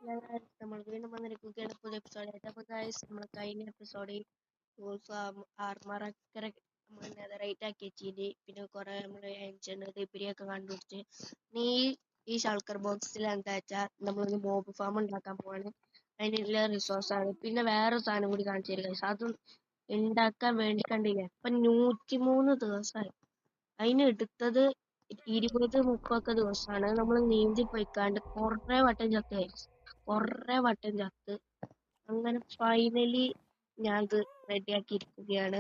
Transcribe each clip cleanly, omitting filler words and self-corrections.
നമ്മൾ വീണ്ടും വന്നിരിക്കുകയാണ് പുതിയ എപ്പിസോഡായിട്ട്. അപ്പോൾ ഗൈസ് നമ്മൾ കഴിഞ്ഞ എപ്പിസോഡിൽ ടൂൾസ് ആർമറൊക്കെ നമ്മൾ നെതറൈറ്റ് ആക്കി വെച്ചിട്ട് പിന്നെ കുറേ നമ്മൾ എൻജൻ റിപ്പരിയൊക്കെ കണ്ടുപിടിച്ച് നീ ഈ ഷൾക്കർ ബോക്സിൽ എന്താ വെച്ചാൽ നമ്മളൊരു മോബ് ഫാം ഉണ്ടാക്കാൻ പോവാണ്. അതിനുള്ള റിസോഴ്സാണ്. പിന്നെ വേറെ സാധനം കൂടി കാണിച്ചു തരിക ഗൈസ്. അതും ഉണ്ടാക്കാൻ വേണ്ടി കണ്ടില്ലേ ഇപ്പം 103 ദിവസമായി. അതിന് എടുത്തത് 20-30 ദിവസമാണ്. നമ്മൾ നീന്തി പോയിക്കാണ്ട് കുറേ വട്ടം ചത്ത് കഴിച്ചു. കുറേ വട്ടം ചത്ത് അങ്ങനെ ഫൈനലി ഞാൻ ഇത് റെഡിയാക്കിയിരിക്കുകയാണ്.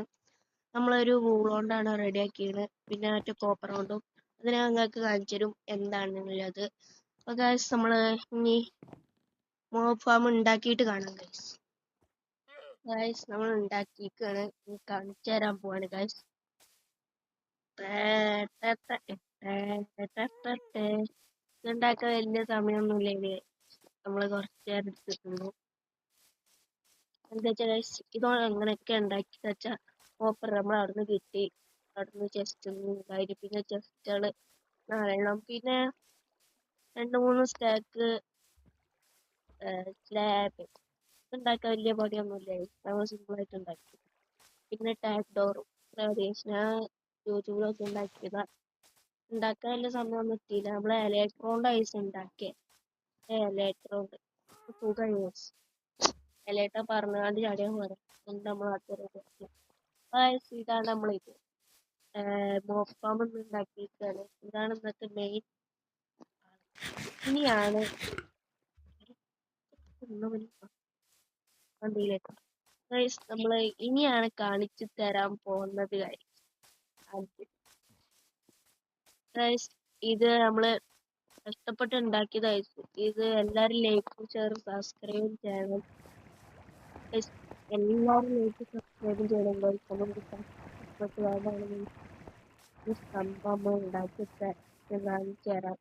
നമ്മളൊരു വൂൾ കൊണ്ടാണ് റെഡിയാക്കിയത്. പിന്നെ മറ്റേ കോപ്പർ കൊണ്ടും അത് ഞാൻ നിങ്ങൾക്ക് കാണിച്ചു തരും എന്താണെന്നുള്ളത്. അപ്പോൾ ഗൈസ് നമ്മൾ ഇനി മോബ് ഫാം ഉണ്ടാക്കിയിട്ട് കാണാം ഗൈസ്. ഗൈസ് നമ്മൾ ഉണ്ടാക്കിയിരിക്കുകയാണ്. കാണിച്ചു തരാൻ പോവാണ് ഗൈസ്. ഇതുണ്ടാക്കാൻ വലിയ സമയമൊന്നുമില്ല. നമ്മൾ കുറച്ച് നേരം എടുത്തിട്ടുള്ളൂ. എന്താ വെച്ചാൽ ഇത് അങ്ങനെയൊക്കെ ഉണ്ടാക്കി വെച്ചാൽ കോപ്പർ നമ്മൾ അവിടുന്ന് കിട്ടി. അവിടുന്ന് ചെസ്റ്റ് ഉണ്ടായി. പിന്നെ ചെസ്റ്റുകൾ 4 പിന്നെ 2-3 സ്റ്റാക്ക് സ്ലാബ്. ഉണ്ടാക്കാൻ വലിയ പണിയൊന്നുമില്ല. നമ്മൾ സിമ്പിളായിട്ട് ഉണ്ടാക്കി. പിന്നെ ടാഗ് ഡോറും ഞാൻ യൂട്യൂബിലൊക്കെ ഉണ്ടാക്കിയതാ. ഉണ്ടാക്കാൻ വലിയ സമയമൊന്നും എത്തിയില്ല. നമ്മൾ ഇലക്ട്രോണിൻ്റെ ഐസ് ഉണ്ടാക്കിയ ഇലക്ട്രോണ്ട് സുഖം യൂസ് ഇലയിട്ട പറന്നുകാണ്ട് ചാടിയാൽ പോരാ. നമ്മൾ ഇതാണ് നമ്മളിത് മോബ് ഫാം ഉണ്ടാക്കിയിരിക്കുകയാണ്. ഇതാണ് ഇന്നത്തെ മെയിൻ. ഇനിയാണ് വണ്ടിയിലേക്ക് നമ്മൾ ഇനിയാണ് കാണിച്ചു തരാൻ പോകുന്നത് കാര്യം. ഇത് നമ്മള് കഷ്ടപ്പെട്ട് ഉണ്ടാക്കിയതായിരിക്കും. ഇത് എല്ലാരും ലൈക്കും ഷെയറും സബ്സ്ക്രൈബും ചെയ്യണം. എല്ലാരും ലൈക്കും സബ്സ്ക്രൈബും ചെയ്യണം. ഈ സംഭവം ഉണ്ടാക്കി കാണിച്ചു തരാം.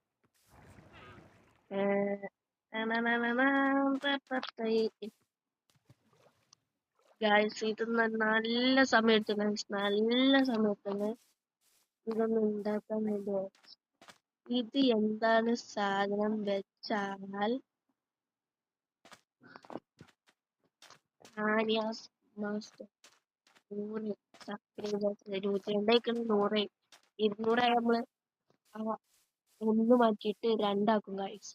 ഗൈസ് ഇത് നല്ല സമയത്ത് നല്ല സമയത്ത് ഇതൊന്നും ഉണ്ടാക്കാൻ വേണ്ടി. ഇത് എന്താണ് സാധനം വെച്ചാൽ ആര്യാസ് മാസ്റ്റർ 100 സബ്സ്ക്രൈബേഴ്സ് 102 200 നമ്മള് 1 മാറ്റിയിട്ട് 2 ആക്കും ഗൈസ്.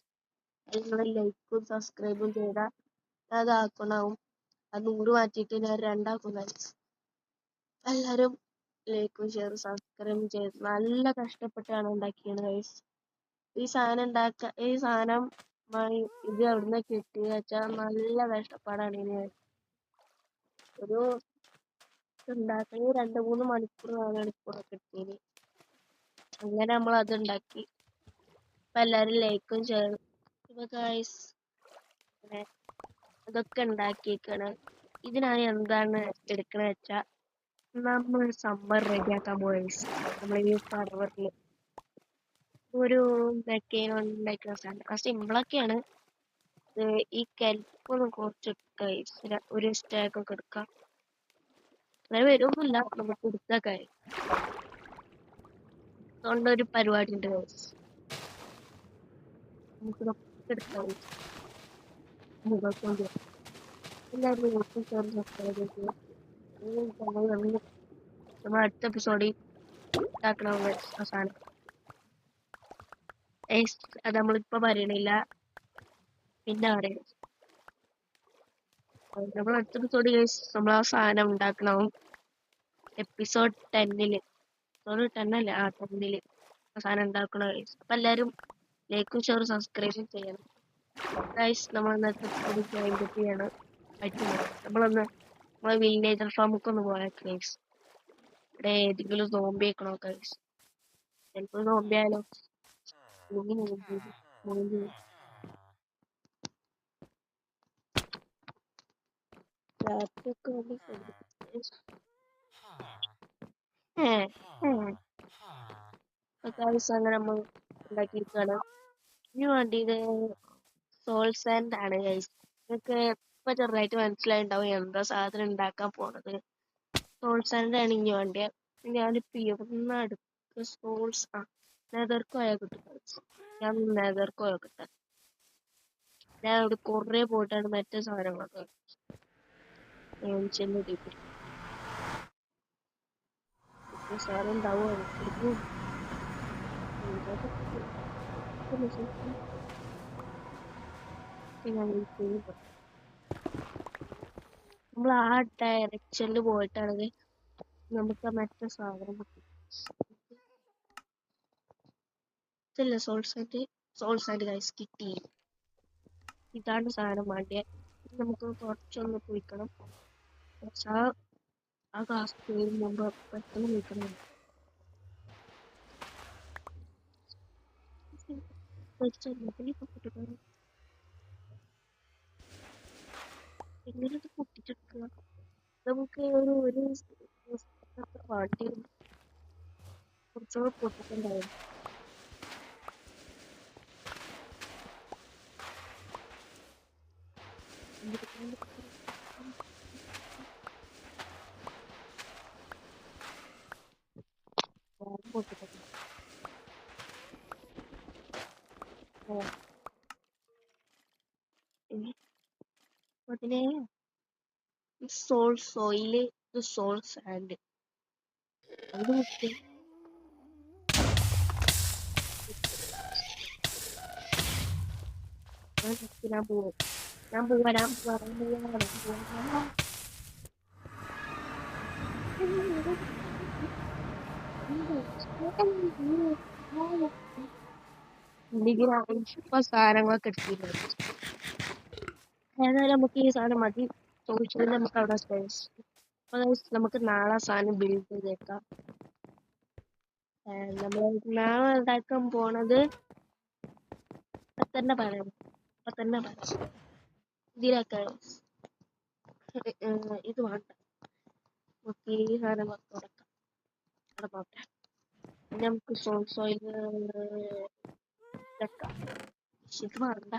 അത് നിങ്ങൾ ലൈക്കും സബ്സ്ക്രൈബും ചെയ്താൽ അതാക്കണാവും. അത് 100 മാറ്റിയിട്ട് ഞാൻ 2 ആക്കും ഗൈസ്. എല്ലാരും ലൈക്കും ഷെയറും സബ്സ്ക്രൈബും ചെയ്ത് നല്ല കഷ്ടപ്പെട്ടാണ് ഉണ്ടാക്കിയത് ഗൈസ്. ഈ സാധനം ഇത് എവിടുന്ന് കിട്ടിയ വെച്ചാൽ നല്ല കഷ്ടപ്പാടാണ്. ഇനി ഒരു ഉണ്ടാക്കണ 2-3 മണിക്കൂർ 4 മണിക്കൂറൊക്കെ കിട്ടിയത്. അങ്ങനെ നമ്മൾ അത് ഉണ്ടാക്കി. അപ്പൊ എല്ലാരും ലൈക്കും ഷെയറും. ഇപ്പൊ ഗൈസ് അതൊക്കെ ഉണ്ടാക്കിയേക്കാണ്. ഇതിനാണ് എന്താണ് എടുക്കണ വെച്ചാ നമ്മൾ സമ്മർ റെഡിയാക്കാൻ പോയി. നമ്മൾ ഈ സർവറിൽ ഒരു ഉണ്ടാക്കുന്ന സാധനം സിമ്പിളൊക്കെയാണ്. ഈ കെൽപ്പൊന്ന് കുറച്ച് ഒരു സ്റ്റാക്ക് ഒക്കെ എടുക്കാം. അങ്ങനെ വരുമൊന്നുമില്ല, നമുക്ക് എടുത്ത കാര്യം. അതുകൊണ്ട് ഒരു പരിപാടി ഉണ്ട് നമുക്ക് എടുക്കാം. എല്ലാവരും നമ്മൾ അടുത്ത എപ്പിസോഡിൽ ഉണ്ടാക്കണ സാധനം അത് നമ്മളിപ്പോ പറയണില്ല, പിന്നെ പറയുന്നത്. നമ്മൾ അടുത്ത എപ്പിസോഡിൽ നമ്മൾ ആ സാധനം ഉണ്ടാക്കണം. എപ്പിസോഡ് 10 എപ്പിസോഡ് 10 അല്ലേ? 10 ആ സാധനം ഉണ്ടാക്കണ. അപ്പൊ എല്ലാരും ലൈക്കും ഷെയറും സബ്സ്ക്രൈബും ചെയ്യണം ഗൈസ്. നമ്മൾ ഇന്നത്തെ എപ്പിസോഡ് ചെയ്യണം. നമ്മളൊന്ന് നമ്മളെ വില്ലേജർ ഫാമൊക്കെ ഒന്ന് പോയാൽ ഗൈസ്. ഇവിടെ ഏതെങ്കിലും സോംബി വെക്കണോ ഗൈസ്? ചിലപ്പോൾ സോംബി ആയാലോ. അങ്ങനെ നമ്മൾ ഉണ്ടാക്കിയിരിക്കുകയാണ്. ഇനി വേണ്ടിയത് സോൾ സാൻഡ് ആണ് ഗൈസ്. നിങ്ങൾക്ക് ഇപ്പൊ ചെറുതായിട്ട് മനസ്സിലായിണ്ടാവും എന്താ സാധനം ഉണ്ടാക്കാൻ പോണത്. സോൾ സാൻഡ് ആണ് ഇനി വേണ്ടിയ. ഞാനിപ്പോ എവിടുന്ന് അടുത്ത് സോൾസ് നെതർക്കോയ കിട്ടും. ഞാൻ നെതർക്കോയ കിട്ടാം. ഞാൻ അവിടെ കുറെ പോയിട്ടാണ് മറ്റേ സാധനങ്ങളൊക്കെ ചെന്നിട്ട് സാധനം ഉണ്ടാവുമോ എടുക്കും. നമ്മൾ ആ ഡയറക്ഷനിൽ പോയിട്ടാണെങ്കിൽ നമുക്ക് മറ്റേ സാധനം ഇതല്ലേ സോൾസായിട്ട് ഗൈസ് കിട്ടി. ഇതാണ് സാധനം വേണ്ടിയ. നമുക്ക് കുറച്ചൊന്ന് കുഴിക്കണം. പക്ഷെ ആ ഗ്ലാസ് മുമ്പ് പെട്ടെന്ന് കുഴിക്കണം. എങ്ങനെ പൊട്ടിച്ചെടുക്കുക? നമുക്ക് ഒരു പാട്ടി കുറച്ചുകൂടെ പൊട്ടിട്ടുണ്ടാവും. അതിനെ സോൾ സോയില് സോൾ സാൻഡ് അത് മുക്കി ഞാൻ പോവാ. ഇപ്പൊ സാധനങ്ങളൊക്കെ എടുത്തിട്ടുണ്ട്. ഏതായാലും നമുക്ക് ഈ സാധനം മതി. ചോദിച്ചത് നമുക്ക് അവിടെ നമുക്ക് നാളെ സാധനം ബിൽഡ് ചെയ്തേക്കാം. നമ്മൾ നാളെ ഉണ്ടാക്കാൻ പോണത് ഇപ്പൊ തന്നെ പറയാം. ഇതിലൊക്കെ ഇത് വേണ്ട. നമുക്ക് ഈ സാധനം തുടക്കാം. അവിടെ പോട്ടെ. നമുക്ക് സോയിൽ വെക്കാം. ഇത് വേണ്ട.